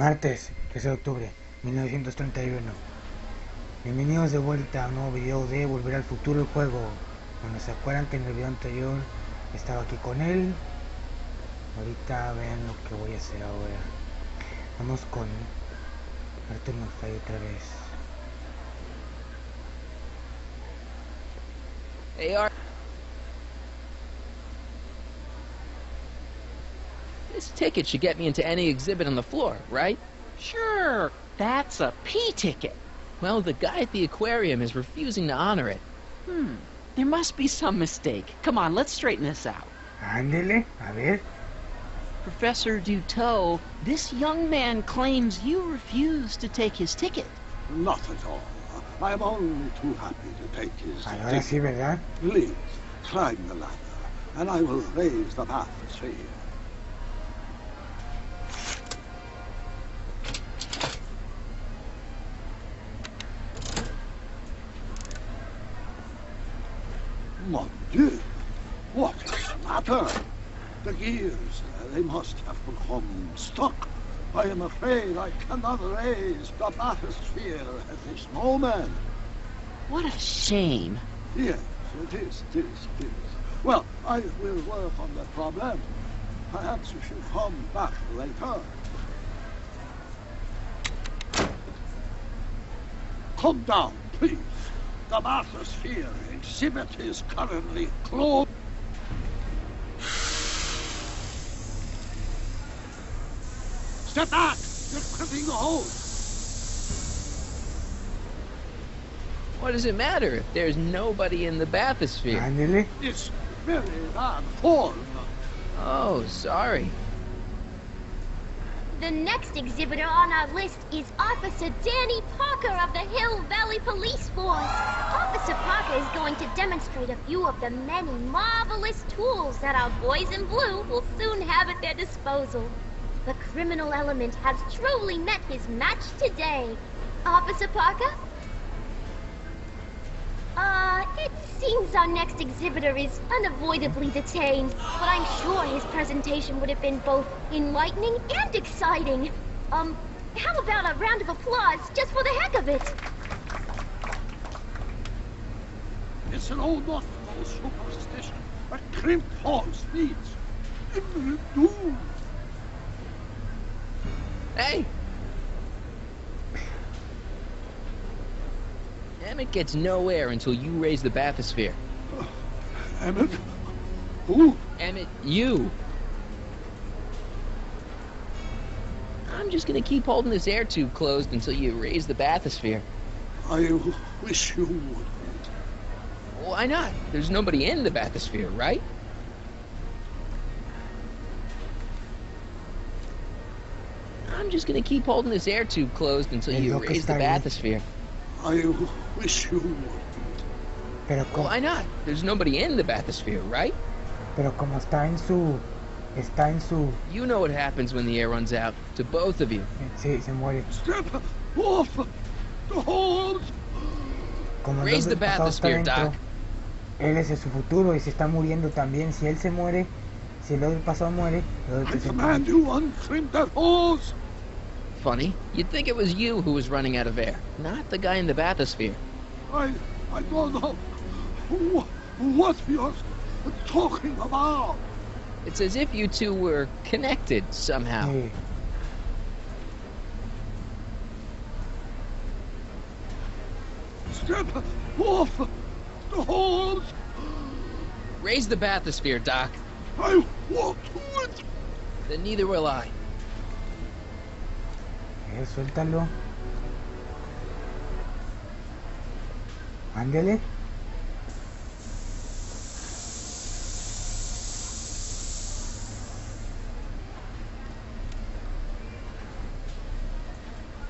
Martes, 13 de octubre, 1931. Bienvenidos de vuelta a un nuevo video de Volver al Futuro, el juego. Bueno, se acuerdan que en el video anterior estaba aquí con él. Ahorita vean lo que voy a hacer ahora. Vamos con Parte nos falla otra vez. Hey, Art. This ticket should get me into any exhibit on the floor, right? Sure, that's a P ticket. Well, the guy at the aquarium is refusing to honor it. There must be some mistake. Come on, let's straighten this out. Ándele, a ver. Professor Duteau, this young man claims you refused to take his ticket. Not at all. I am only too happy to take his Ahora ticket. sí, ¿verdad? Please, climb the ladder, and I will raise the bathysphere. Mon Dieu! What is the matter? The gears, they must have become stuck. I am afraid I cannot raise the bathysphere at this moment. What a shame. Yes, it is. Well, I will work on the problem. Perhaps you should come back later. Come down, please. The bathysphere exhibit is currently closed. Step back! You're tripping the hose! What does it matter if there's nobody in the bathysphere? Ándele. It's very bad form. Oh, sorry. The next exhibitor on our list is Officer Danny Parker of the Hill Valley Police Force. Officer Parker is going to demonstrate a few of the many marvelous tools that our boys in blue will soon have at their disposal. The criminal element has truly met his match today. Officer Parker? It seems our next exhibitor is unavoidably detained, but I'm sure his presentation would have been both enlightening and exciting. How about a round of applause just for the heck of it? It's an old nautical superstition that crimped horse means imminent doom. Hey! Emmett gets no air until you raise the bathysphere. Emmett? Who? Emmett, you! I'm just gonna keep holding this air tube closed until you raise the bathysphere. I wish you would. Why not? There's nobody in the bathysphere, right? I'm just gonna keep holding this air tube closed until you raise the bathysphere. I wish you would. Pero como, Why not? There's nobody in the bathysphere, right? pero como está en su, You know what happens when the air runs out, to both of you. sí, se muere. Step off the hose! Como el Raise the del pasado está bathysphere, dentro, Doc. él es de su futuro y se está muriendo también. Si él se muere, si el del pasado muere, el del I presente. command you uncrimp that hose! Funny, you'd think it was you who was running out of air, not the guy in the bathysphere. I don't know what you're talking about. It's as if you two were connected somehow. Sí. Step off the hose! Raise the bathysphere, Doc. I won't do it! Then neither will I. Suéltalo. Ándele.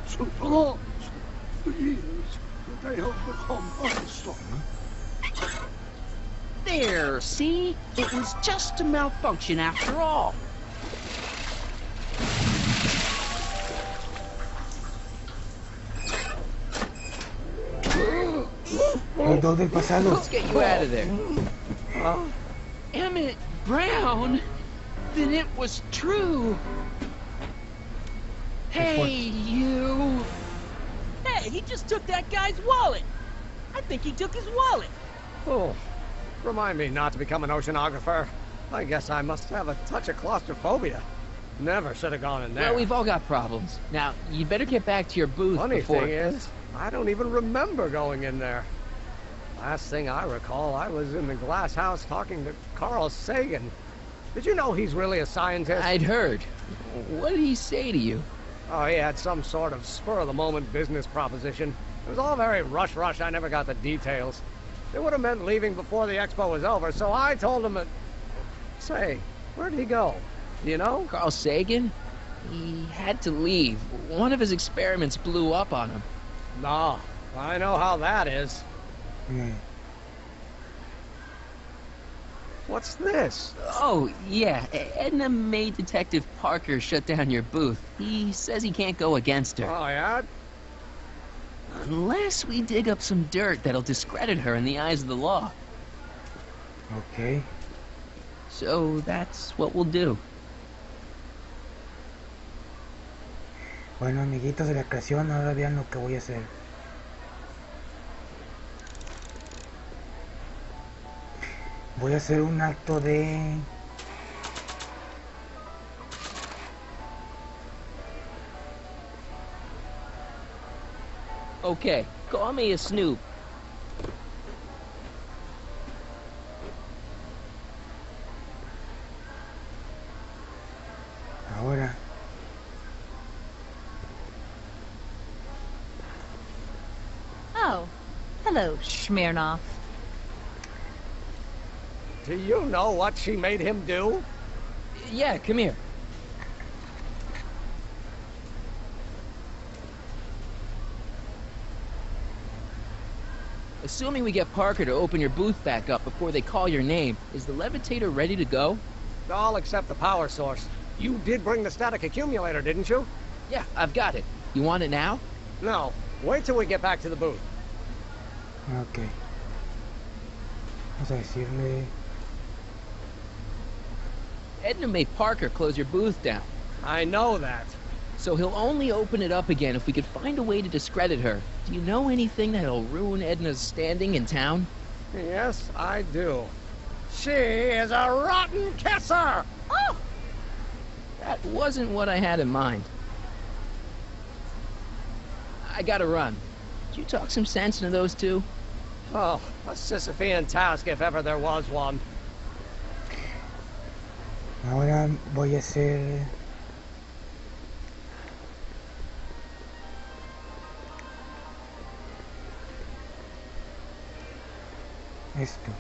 So long, the years they have become unstuck. There, see? It was just a malfunction after all. Los dos del pasado. Let's get you out of there. Emmett Brown? Then it was true. Hey, you! Hey, he just took that guy's wallet. I think he took his wallet. Oh, remind me not to become an oceanographer. I guess I must have a touch of claustrophobia. Never should have gone in there. Well, we've all got problems. Now, you better get back to your booth Funny before... thing is, I don't even remember going in there. Last thing I recall, I was in the glass house talking to Carl Sagan. Did you know he's really a scientist? I'd heard. What did he say to you? Oh, he had some sort of spur-of-the-moment business proposition. It was all very rush. I never got the details. It would have meant leaving before the expo was over, so I told him that... Say, where'd he go? Do you know? Carl Sagan? He had to leave. One of his experiments blew up on him. No, I know how that is. What's this? Oh, yeah. Edna made Detective Parker shut down your booth. He says he can't go against her. Oh, yeah? Unless we dig up some dirt that'll discredit her in the eyes of the law. Ok. So that's what we'll do. Bueno, amiguitos de la creación, ahora vean lo que voy a hacer. Voy a hacer un acto de... Okay, call me a snoop. Ahora. Oh, hello, Smirnoff. Do you know what she made him do? Yeah, come here. Assuming we get Parker to open your booth back up before they call your name, is the levitator ready to go? All except the power source. You did bring the static accumulator, didn't you? Yeah, I've got it. You want it now? No. Wait till we get back to the booth. Ok. Vamos a decirle... Edna made Parker close your booth down. I know that. So he'll only open it up again if we could find a way to discredit her. Do you know anything that'll ruin Edna's standing in town? Yes, I do. She is a rotten kisser! Oh! That wasn't what I had in mind. I gotta run. Did you talk some sense into those two? Oh, a Sisyphean task if ever there was one. Ahora voy a hacer... esto.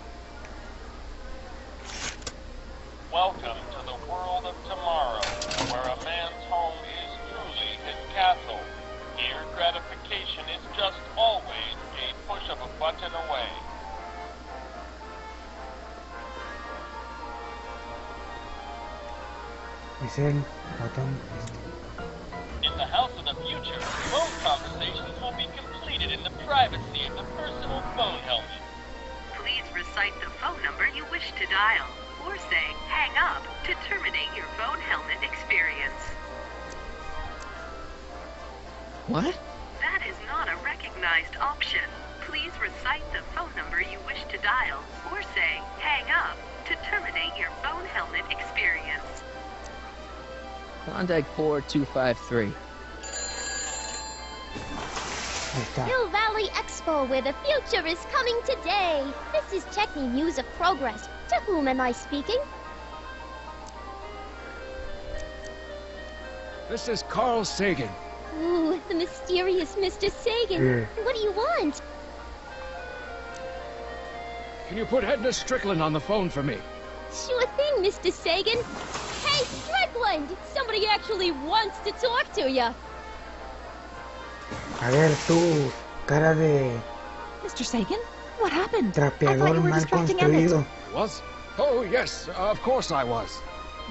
Welcome to the world of tomorrow, where a man's home is truly his castle. Here, gratification is just always a push of a button away. Es el botón este. In the house of the future, phone conversations will be completed in the privacy of the personal phone helmet. Please recite the phone number you wish to dial, or say hang up to terminate your phone helmet experience. What? That is not a recognized option. Please recite the phone number you wish to dial, or say hang up to terminate your phone helmet experience. Klondike 4253. Ahí está. Hill Valley Expo, where the future is coming today. This is Techni News of Progress. To whom am I speaking? This is Carl Sagan. Ooh, the mysterious Mr. Sagan. Yeah. What do you want? Can you put Edna Strickland on the phone for me? Sure thing, Mr. Sagan. Hey, Strickland! Somebody actually wants to talk to you. A ver tú, cara de Mr. Sagan, what happened? I thought trapeador you were mal distracting Emmett. construido. Was? Oh, yes, of course I was.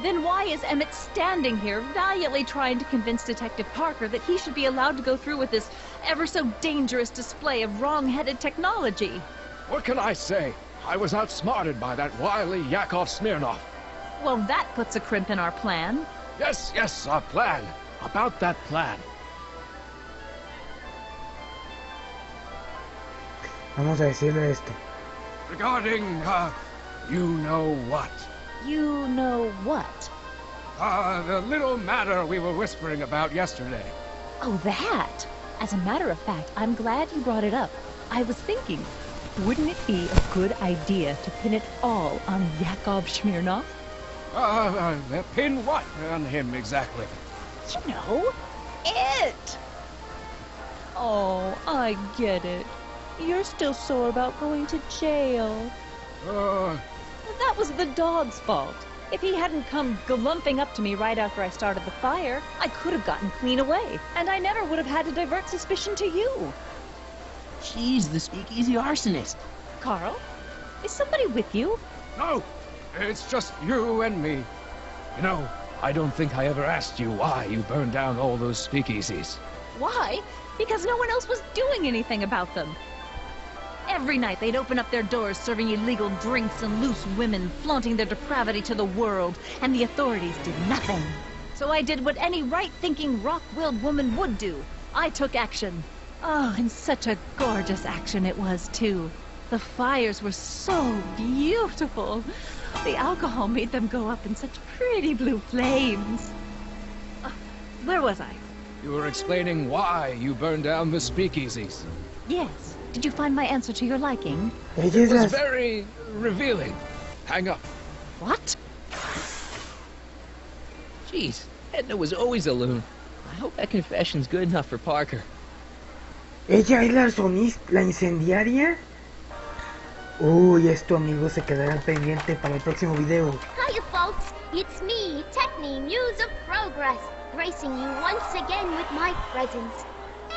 Then why is Emmett standing here valiantly trying to convince Detective Parker that he should be allowed to go through with this ever so dangerous display of wrong-headed technology? What can I say? I was outsmarted by that wily Yakov Smirnoff. Well, that puts a crimp in our plan. Yes, our plan. About that plan. Vamos a decirle esto. Regarding, you know what? You know what? The little matter we were whispering about yesterday. Oh, that! As a matter of fact, I'm glad you brought it up. I was thinking, wouldn't it be a good idea to pin it all on Yakov Smirnov? Pin what on him exactly? You know, it! Oh, I get it. You're still sore about going to jail. That was the dog's fault. If he hadn't come glumping up to me right after I started the fire, I could have gotten clean away, and I never would have had to divert suspicion to you. She's the speakeasy arsonist. Carl, is somebody with you? No, it's just you and me. You know, I don't think I ever asked you why you burned down all those speakeasies. Why? Because no one else was doing anything about them. Every night they'd open up their doors serving illegal drinks and loose women, flaunting their depravity to the world, and the authorities did nothing. So I did what any right-thinking, rock-willed woman would do. I took action. Oh, and such a gorgeous action it was, too. The fires were so beautiful. The alcohol made them go up in such pretty blue flames. Where was I? You were explaining why you burned down the speakeasies. Yes. Did you find my answer to your liking? It was very revealing. Hang up. What? Jeez, Edna was always a loon. I hope that confession's good enough for Parker. ¿Ella es la arsonista, la incendiaria? Uy, esto amigos se quedará pendiente para el próximo video. Hiya folks, it's me, Techni, Muse of Progress, gracing you once again with my presence.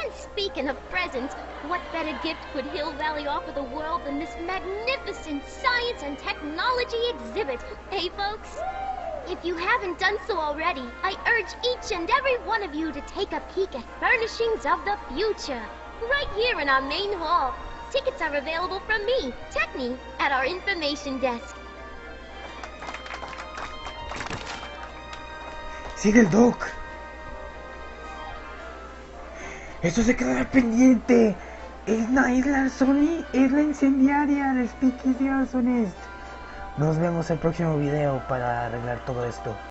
And speaking of presents, what better gift could Hill Valley offer the world than this magnificent science and technology exhibit, hey folks? If you haven't done so already, I urge each and every one of you to take a peek at Furnishings of the Future, right here in our main hall. Tickets are available from me, Techni, at our information desk. Sigue el doc. Eso se quedará pendiente. Edna es la es la incendiaria del Speakeasy Arsonist. Nos vemos en el próximo video para arreglar todo esto.